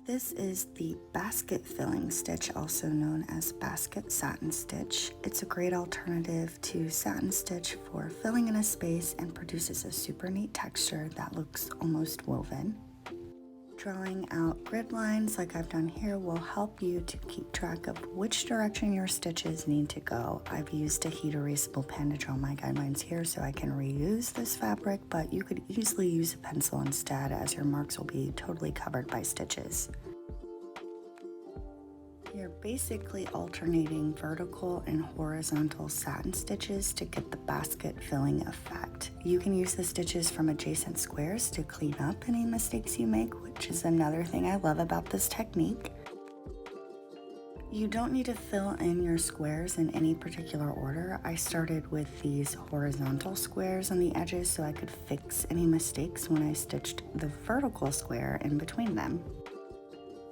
This is the basket filling stitch, also known as basket satin stitch. It's a great alternative to satin stitch for filling in a space and produces a super neat texture that looks almost woven. Drawing out grid lines like I've done here will help you to keep track of which direction your stitches need to go. I've used a heat erasable pen to draw my guidelines here so I can reuse this fabric, but you could easily use a pencil instead, as your marks will be totally covered by stitches. You're basically alternating vertical and horizontal satin stitches to get the basket filling effect. You can use the stitches from adjacent squares to clean up any mistakes you make, which is another thing I love about this technique. You don't need to fill in your squares in any particular order. I started with these horizontal squares on the edges so I could fix any mistakes when I stitched the vertical square in between them.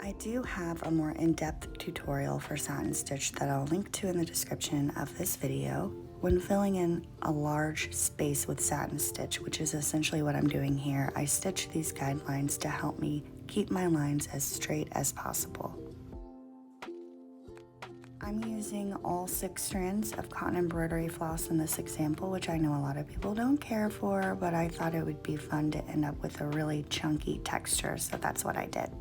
I do have a more in-depth tutorial for satin stitch that I'll link to in the description of this video. When filling in a large space with satin stitch, which is essentially what I'm doing here, I stitch these guidelines to help me keep my lines as straight as possible. I'm using all 6 strands of cotton embroidery floss in this example, which I know a lot of people don't care for, but I thought it would be fun to end up with a really chunky texture, so that's what I did.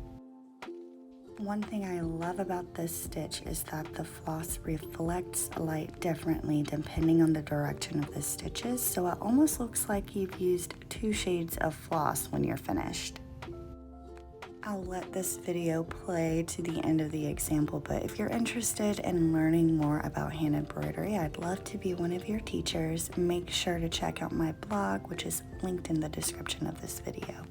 One thing I love about this stitch is that the floss reflects light differently depending on the direction of the stitches, so it almost looks like you've used 2 shades of floss when you're finished. I'll let this video play to the end of the example, but if you're interested in learning more about hand embroidery, I'd love to be one of your teachers. Make sure to check out my blog, which is linked in the description of this video.